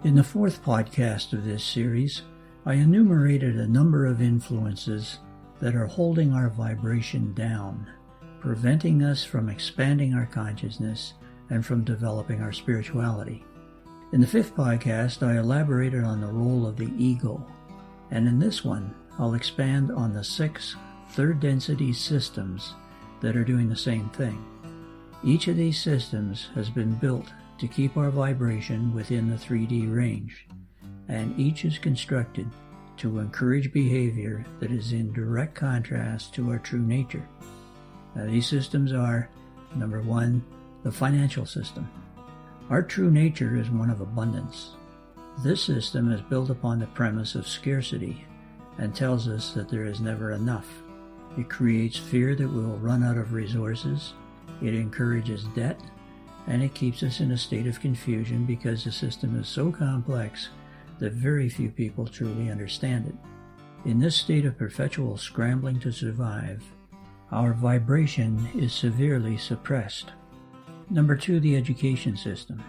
In the fourth podcast of this series, I enumerated a number of influences that are holding our vibration down, preventing us from expanding our consciousness and from developing our spirituality. In the fifth podcast, I elaborated on the role of the ego, and in this one, I'll expand on the 6 third-density systems that are doing the same thing. Each of these systems has been built to keep our vibration within the 3D range, and each is constructed to encourage behavior that is in direct contrast to our true nature. Now, these systems are, number 1, the financial system. Our true nature is one of abundance. This system is built upon the premise of scarcity and tells us that there is never enough. It creates fear that we will run out of resources, it encourages debt, and it keeps us in a state of confusion because the system is so complex that very few people truly understand it. In this state of perpetual scrambling to survive, our vibration is severely suppressed. Number 2, the education system.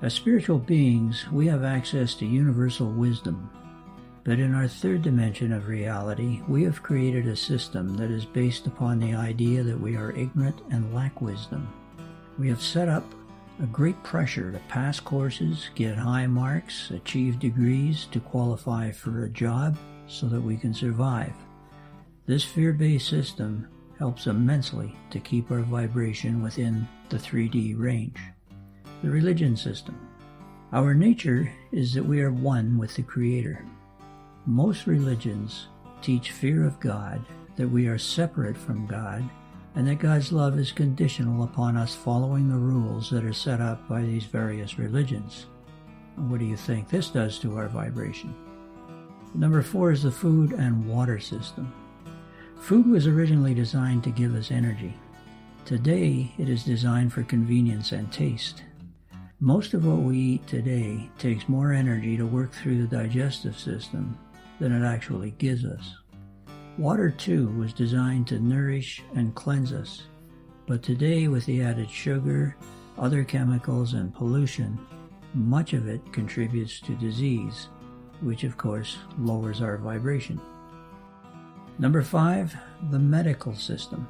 As spiritual beings, we have access to universal wisdom, but in our third dimension of reality, we have created a system that is based upon the idea that we are ignorant and lack wisdom. We have set up a great pressure to pass courses, get high marks, achieve degrees to qualify for a job so that we can survive. This fear-based system helps immensely to keep our vibration within the 3D range. The religion system. Our nature is that we are one with the Creator. Most religions teach fear of God, that we are separate from God, and that God's love is conditional upon us following the rules that are set up by these various religions. What do you think this does to our vibration? Number 4 is the food and water system. Food was originally designed to give us energy. Today, it is designed for convenience and taste. Most of what we eat today takes more energy to work through the digestive system than it actually gives us. Water, too, was designed to nourish and cleanse us, but today, with the added sugar, other chemicals, and pollution, much of it contributes to disease, which of course lowers our vibration. Number 5, the medical system.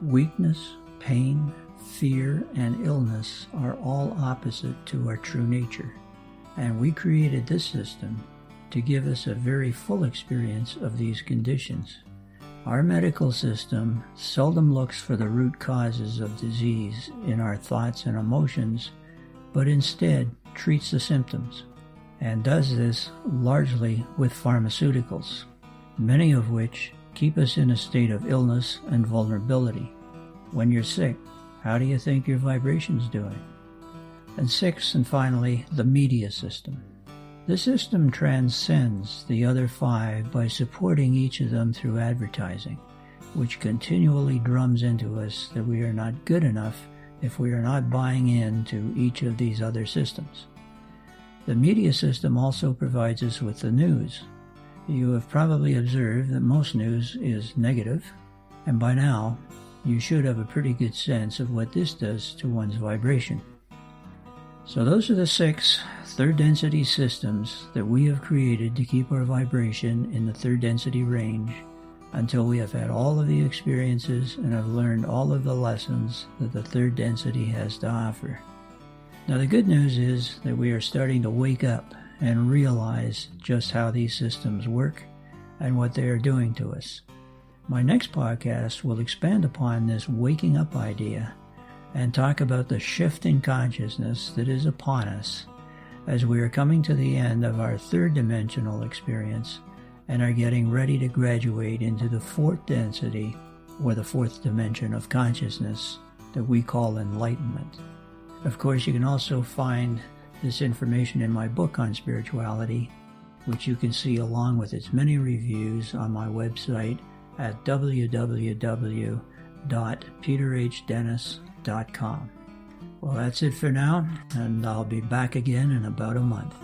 Weakness, pain, fear, and illness are all opposite to our true nature, and we created this system to give us a very full experience of these conditions. Our medical system seldom looks for the root causes of disease in our thoughts and emotions, but instead treats the symptoms, and does this largely with pharmaceuticals, many of which keep us in a state of illness and vulnerability. When you're sick, how do you think your vibration's doing? And 6, and finally, the media system. The system transcends the other 5 by supporting each of them through advertising, which continually drums into us that we are not good enough if we are not buying into each of these other systems. The media system also provides us with the news. You have probably observed that most news is negative, and by now, you should have a pretty good sense of what this does to one's vibration. So those are the 6 third-density systems that we have created to keep our vibration in the third-density range until we have had all of the experiences and have learned all of the lessons that the third density has to offer. Now, the good news is that we are starting to wake up and realize just how these systems work and what they are doing to us. My next podcast will expand upon this waking up idea and talk about the shift in consciousness that is upon us as we are coming to the end of our third dimensional experience and are getting ready to graduate into the fourth density, or the fourth dimension of consciousness that we call enlightenment. Of course, you can also find this information in my book on spirituality, which you can see along with its many reviews on my website at www.peterhdennis.com. Well, that's it for now, and I'll be back again in about a month.